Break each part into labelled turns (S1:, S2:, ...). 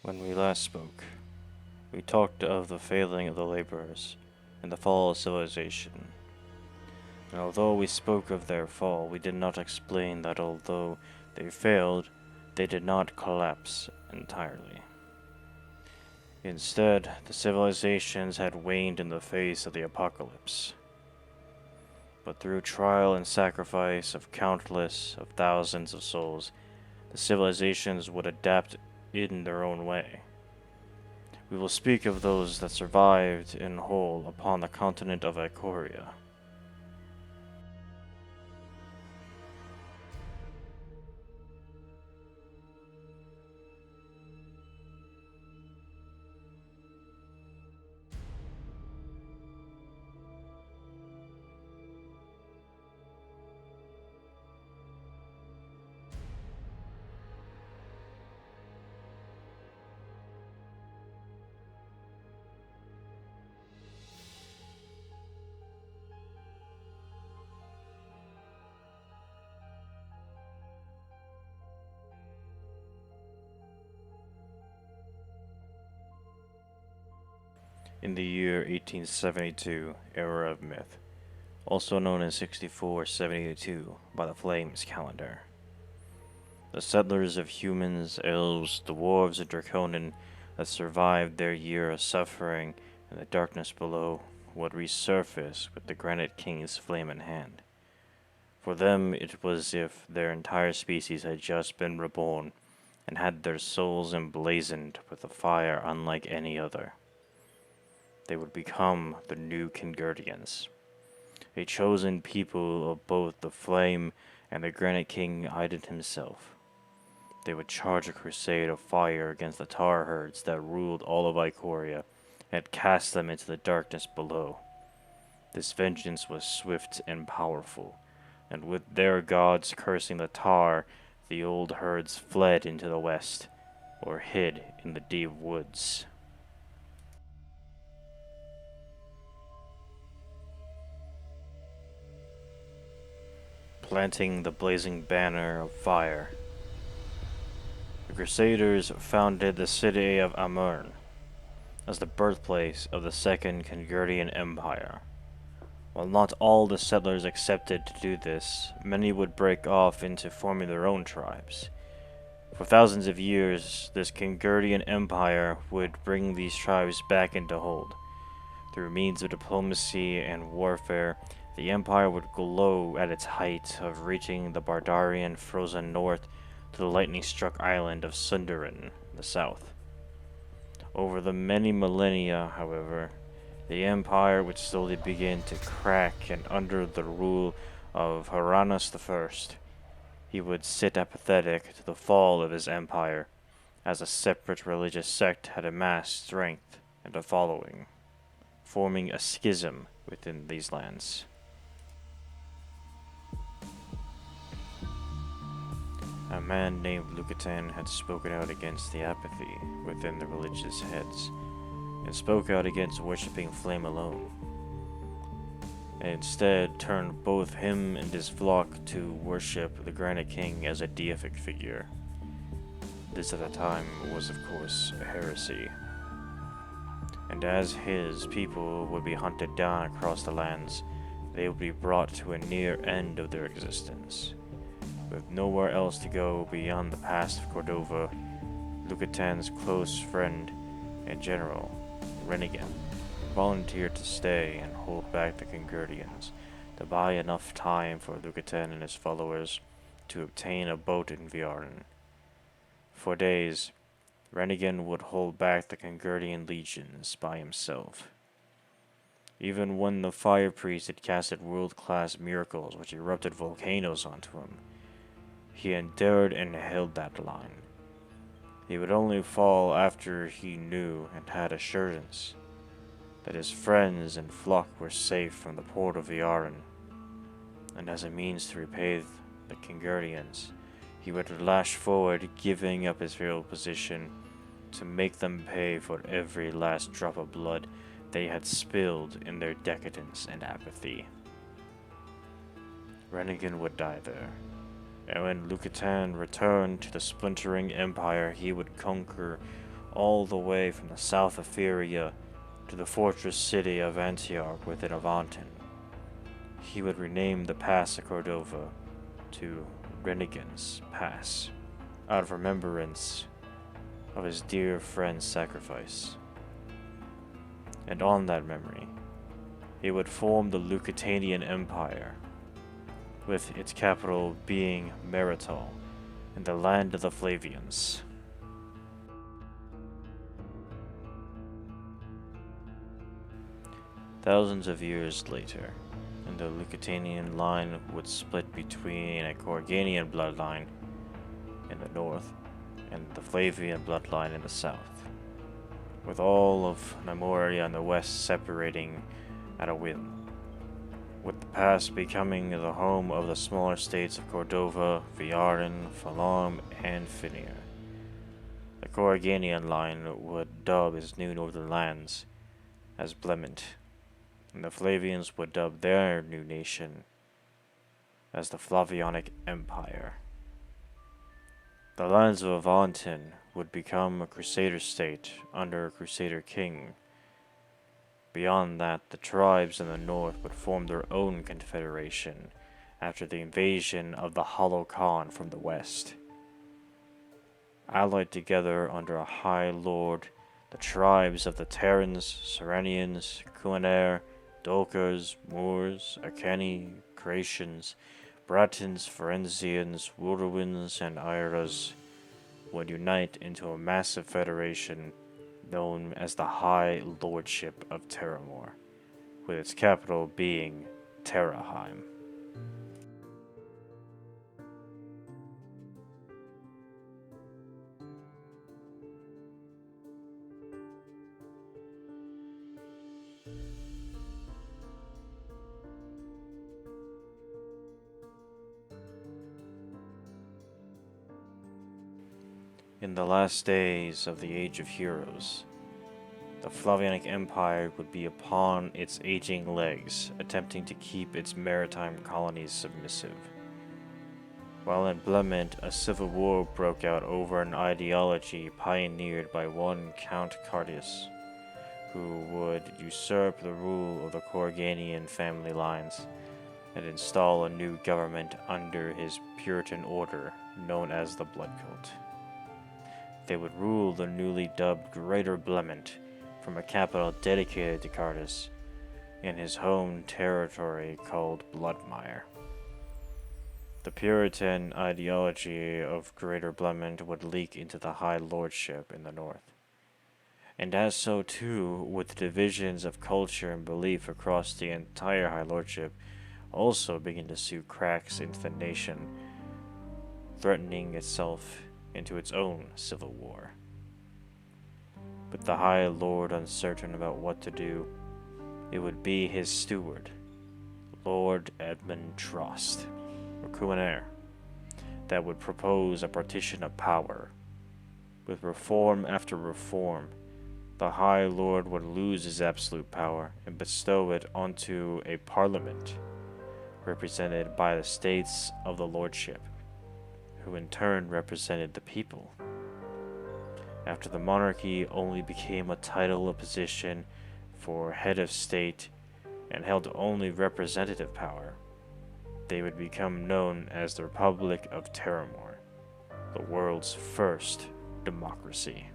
S1: When we last spoke, we talked of the failing of the laborers and the fall of civilization. And although we spoke of their fall, we did not explain that although they failed, they did not collapse entirely. Instead, the civilizations had waned in the face of the apocalypse. But through trial and sacrifice of countless of thousands of souls, the civilizations would adapt in their own way. We will speak of those that survived in whole upon the continent of Eikoria. In the year 1872, Era of Myth, also known as 6472 by the Flames calendar. The settlers of humans, elves, dwarves, and Draconin that survived their year of suffering in the darkness below would resurface with the Granite King's flame in hand. For them, it was as if their entire species had just been reborn and had their souls emblazoned with a fire unlike any other. They would become the new Kingurdians, a chosen people of both the Flame and the Granite King Iden himself. They would charge a crusade of fire against the tar herds that ruled all of Eikoria and cast them into the darkness below. This vengeance was swift and powerful, and with their gods cursing the tar, the old herds fled into the west, or hid in the deep woods. Planting the blazing banner of fire, the Crusaders founded the city of Amurn as the birthplace of the Second Kingurdian Empire. While not all the settlers accepted to do this, many would break off into forming their own tribes. For thousands of years, this Kingurdian Empire would bring these tribes back into hold. Through means of diplomacy and warfare, the empire would glow at its height of reaching the barbarian frozen north to the lightning-struck island of Sundarin in the south. Over the many millennia, however, the empire would slowly begin to crack, and under the rule of Haranas I, he would sit apathetic to the fall of his empire, as a separate religious sect had amassed strength and a following, forming a schism within these lands. A man named Lucatan had spoken out against the apathy within the religious heads, and spoke out against worshipping flame alone, and instead turned both him and his flock to worship the Granite King as a deific figure. This at the time was of course a heresy, and as his people would be hunted down across the lands, they would be brought to a near end of their existence. With nowhere else to go beyond the pass of Cordova, Lucatan's close friend and general, Renigan, volunteered to stay and hold back the Kingurdians to buy enough time for Lucatan and his followers to obtain a boat in Viarn. For days, Renigan would hold back the Kingurdian legions by himself. Even when the fire priest had casted world-class miracles which erupted volcanoes onto him, he endured and held that line. He would only fall after he knew and had assurance that his friends and flock were safe from the port of Viarn, and as a means to repay the Kingurdians, he would lash forward, giving up his real position to make them pay for every last drop of blood they had spilled in their decadence and apathy. Renigan would die there, and when Lucatan returned to the splintering empire, he would conquer all the way from the south of Feria to the fortress city of Antioch within Avanton. He would rename the pass of Cordova to Renegan's Pass, out of remembrance of his dear friend's sacrifice. And on that memory, he would form the Lusitanian Empire, with its capital being Merital, in the land of the Flavians. Thousands of years later, and the Lusitanian line would split between a Eikorian bloodline in the north and the Flavian bloodline in the south, with all of Mortuary on the west separating at a whim, with the pass becoming the home of the smaller states of Cordova, Viaran, Falam, and Finia. The Eikorian line would dub its new northern lands as Blement, and the Flavians would dub their new nation as the Flavionic Empire. The lands of Avanton would become a crusader state under a crusader king. Beyond that, the tribes in the north would form their own confederation after the invasion of the Hollow Khan from the west. Allied together under a high lord, the tribes of the Terrans, Serenians, Kuanair, Dolkers, Moors, Akeni, Croatians, Bratons, Ferenzians, Wudowins, and Iras would unite into a massive federation known as the High Lordship of Terramore, with its capital being Terraheim. In the last days of the Age of Heroes, the Flavionic Empire would be upon its aging legs, attempting to keep its maritime colonies submissive. While in Blement, a civil war broke out over an ideology pioneered by one Count Cardius, who would usurp the rule of the Corganian family lines and install a new government under his Puritan order known as the Blood Cult. They would rule the newly dubbed Greater Blement from a capital dedicated to Cardius in his home territory called Bloodmire. The Puritan ideology of Greater Blement would leak into the High Lordship in the north, and as so too would the divisions of culture and belief across the entire High Lordship also begin to sew cracks into the nation, threatening itself into its own civil war. With the High Lord uncertain about what to do, it would be his steward, Lord Edmund Trost, or Kuanair, that would propose a partition of power. With reform after reform, the High Lord would lose his absolute power and bestow it onto a parliament, represented by the states of the Lordship, who in turn represented the people. After the monarchy only became a title of position for head of state and held only representative power, they would become known as the Republic of Terramore, the world's first democracy.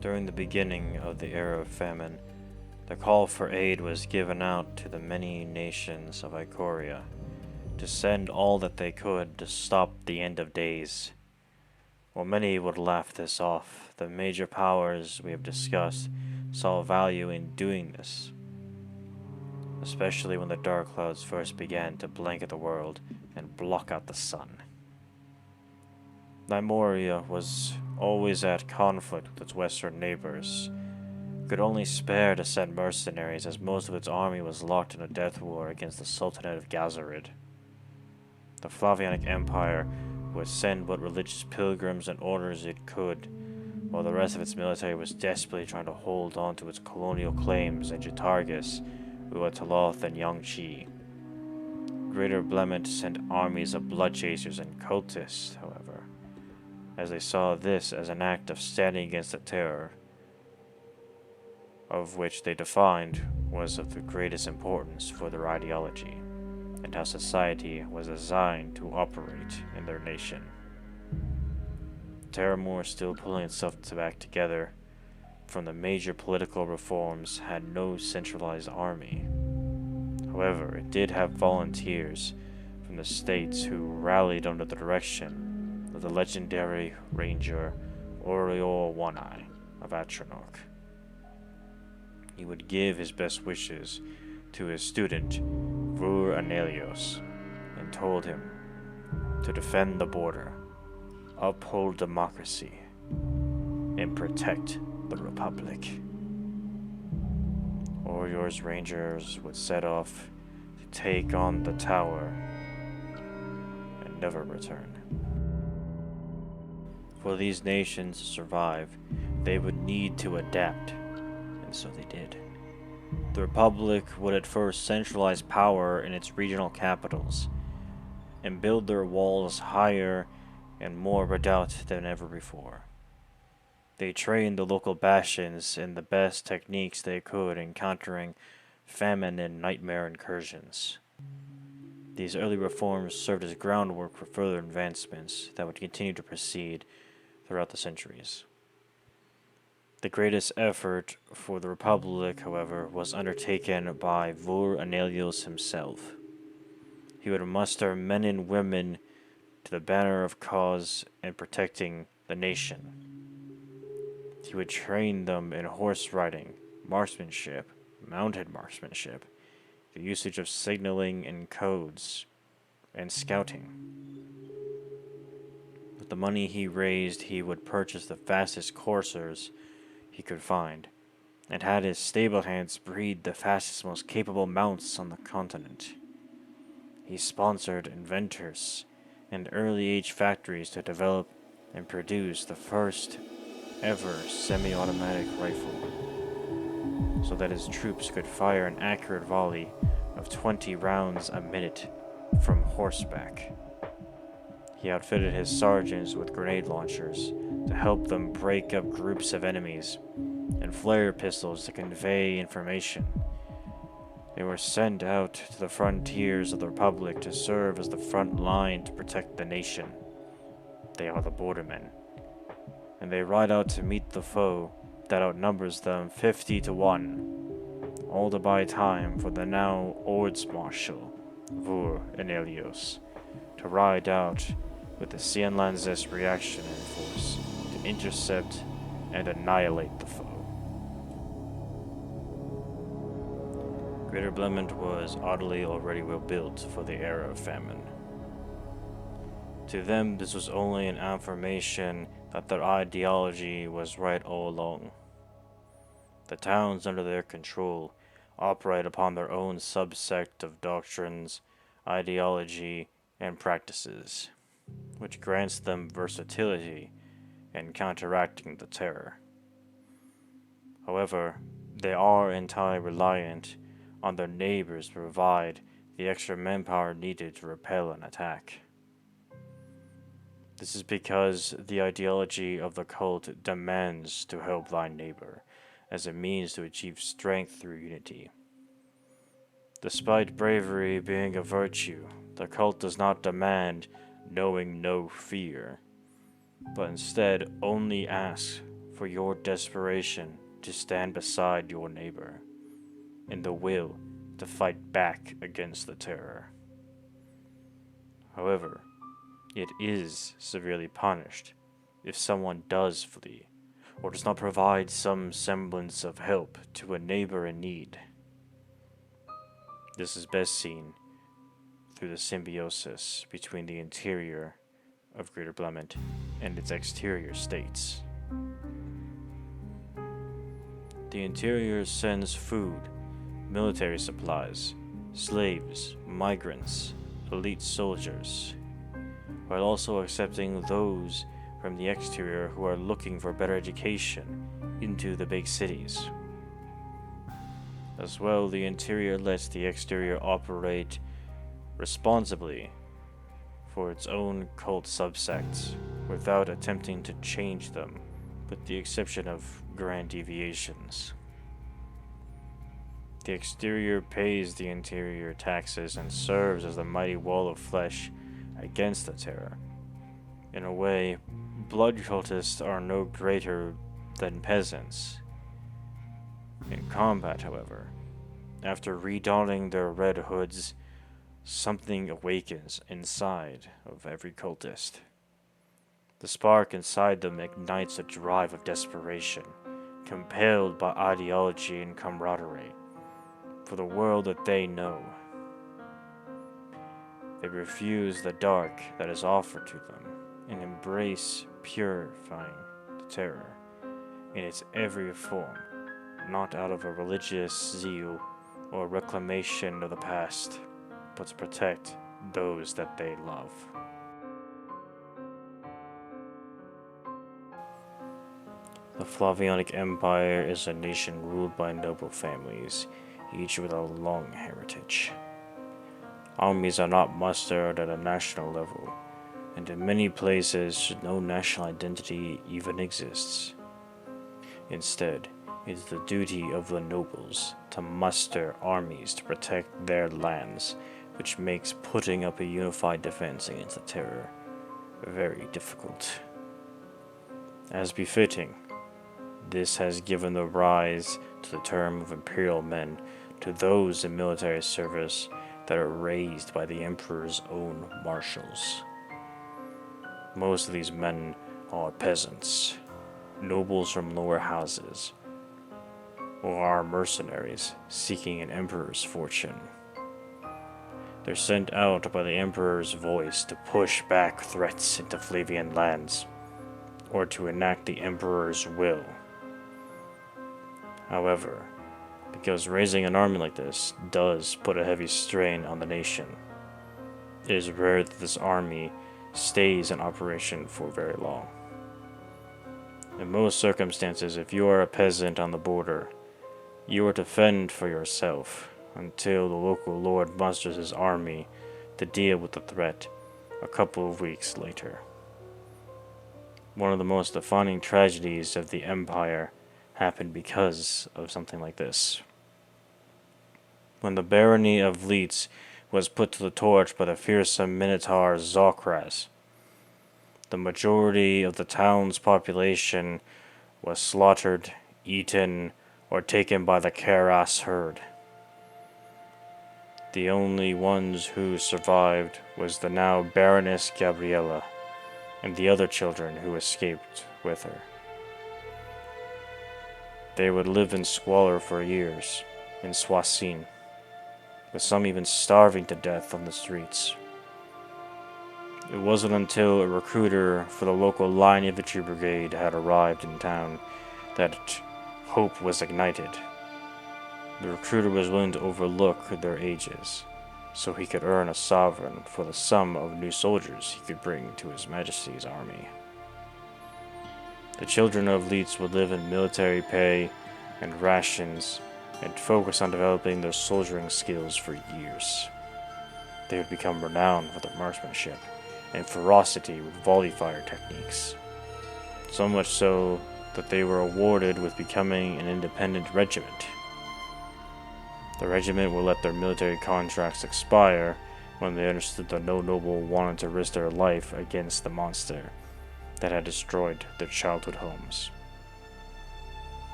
S1: During the beginning of the Era of Famine, the call for aid was given out to the many nations of Eikoria to send all that they could to stop the end of days. While many would laugh this off, the major powers we have discussed saw value in doing this. especially when the dark clouds first began to blanket the world and block out the sun. Eikoria was always at conflict with its western neighbors, could only spare to send mercenaries as most of its army was locked in a death war against the Sultanate of Gazarid. The Flavianic Empire would send what religious pilgrims and orders it could, while the rest of its military was desperately trying to hold on to its colonial claims in Jitargis, Uataloth, and Yangtze. Greater Blement sent armies of blood chasers and cultists, however, as they saw this as an act of standing against the terror, of which they defined was of the greatest importance for their ideology, and how society was designed to operate in their nation. Terramore, still pulling itself back together from the major political reforms, had no centralized army. However, it did have volunteers from the states who rallied under the direction of the legendary ranger Oriol One-Eye of Atronach. He would give his best wishes to his student, Vur Anelios, and told him to defend the border, uphold democracy, and protect the Republic. Orior's rangers would set off to take on the tower and never return. For these nations to survive, they would need to adapt, and so they did. The Republic would at first centralize power in its regional capitals, and build their walls higher and more redoubt than ever before. They trained the local bastions in the best techniques they could in countering famine and nightmare incursions. These early reforms served as groundwork for further advancements that would continue to proceed throughout the centuries. The greatest effort for the Republic, however, was undertaken by Vur Anelios himself. He would muster men and women to the banner of cause and protecting the nation. He would train them in horse riding, marksmanship, mounted marksmanship, the usage of signaling and codes, and scouting. With the money he raised, he would purchase the fastest coursers he could find, and had his stable hands breed the fastest, most capable mounts on the continent. He sponsored inventors and early-age factories to develop and produce the first ever semi-automatic rifle, so that his troops could fire an accurate volley of 20 rounds a minute from horseback. He outfitted his sergeants with grenade launchers to help them break up groups of enemies, and flare pistols to convey information. They were sent out to the frontiers of the Republic to serve as the front line to protect the nation. They are the bordermen, and they ride out to meet the foe that outnumbers them 50 to 1, all to buy time for the now Ords-Marshal, Vur Anelios, to ride out with the Cianlanzes reaction in force to intercept and annihilate the foe. Greater Blement was oddly already well built for the Era of Famine. To them, this was only an affirmation that their ideology was right all along. The towns under their control operate upon their own subsect of doctrines, ideology, and practices, which grants them versatility in counteracting the terror. However, they are entirely reliant on their neighbors to provide the extra manpower needed to repel an attack. This is because the ideology of the cult demands to help thy neighbor as a means to achieve strength through unity. Despite bravery being a virtue, the cult does not demand knowing no fear, but instead only asks for your desperation to stand beside your neighbor, and the will to fight back against the terror. However, it is severely punished if someone does flee, or does not provide some semblance of help to a neighbor in need. This is best seen through the symbiosis between the interior of Greater Blement and its exterior states. The interior sends food, military supplies, slaves, migrants, elite soldiers, while also accepting those from the exterior who are looking for better education into the big cities. As well, the interior lets the exterior operate responsibly for its own cult subsects without attempting to change them, with the exception of grand deviations. The exterior pays the interior taxes and serves as the mighty wall of flesh against the terror. In a way, blood cultists are no greater than peasants. In combat, however, after redonning their red hoods, something awakens inside of every cultist. The spark inside them ignites a drive of desperation, compelled by ideology and camaraderie, for the world that they know. They refuse the dark that is offered to them, and embrace purifying the terror in its every form, not out of a religious zeal or reclamation of the past, but to protect those that they love. The Flavionic Empire is a nation ruled by noble families, each with a long heritage. Armies are not mustered at a national level, and in many places no national identity even exists. Instead, it is the duty of the nobles to muster armies to protect their lands, which makes putting up a unified defense against the terror very difficult. As befitting, this has given the rise to the term of imperial men to those in military service that are raised by the emperor's own marshals. Most of these men are peasants, nobles from lower houses, or are mercenaries seeking an emperor's fortune. They're sent out by the emperor's voice to push back threats into Flavian lands, or to enact the emperor's will. However, because raising an army like this does put a heavy strain on the nation, it is rare that this army stays in operation for very long. In most circumstances, if you are a peasant on the border, you are to fend for yourself until the local lord musters his army to deal with the threat a couple of weeks later. One of the most defining tragedies of the Empire happened because of something like this. When the barony of Leeds was put to the torch by the fearsome Minotaur Zokras, the majority of the town's population was slaughtered, eaten, or taken by the Karas herd. The only ones who survived was the now Baroness Gabriella and the other children who escaped with her. They would live in squalor for years in Soissons, with some even starving to death on the streets. It wasn't until a recruiter for the local line infantry brigade had arrived in town that hope was ignited. The recruiter was willing to overlook their ages, so he could earn a sovereign for the sum of new soldiers he could bring to His Majesty's army. The children of Leeds would live in military pay and rations and focus on developing their soldiering skills for years. They would become renowned for their marksmanship and ferocity with volley fire techniques, so much so that they were awarded with becoming an independent regiment. The regiment would let their military contracts expire when they understood that no noble wanted to risk their life against the monster that had destroyed their childhood homes.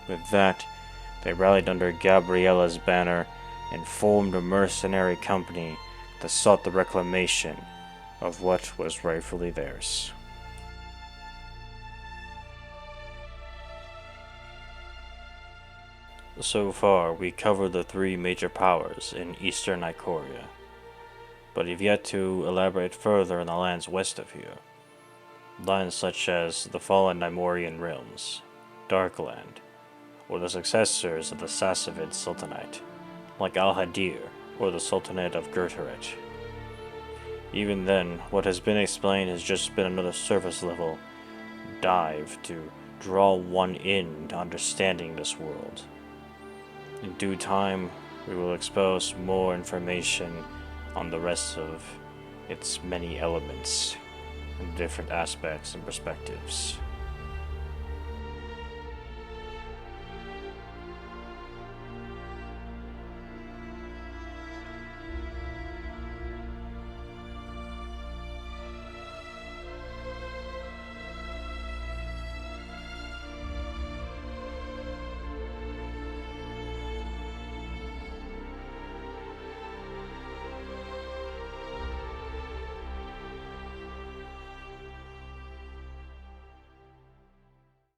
S1: With that, they rallied under Gabriella's banner and formed a mercenary company that sought the reclamation of what was rightfully theirs. So far, we covered the three major powers in eastern Eikoria, but we've yet to elaborate further on the lands west of here. Lands such as the fallen Neimoidian realms, Darkland, or the successors of the Sassanid Sultanate, like Al-Hadir or the Sultanate of Gerteret. Even then, what has been explained has just been another surface level dive to draw one in to understanding this world. In due time, we will expose more information on the rest of its many elements and different aspects and perspectives.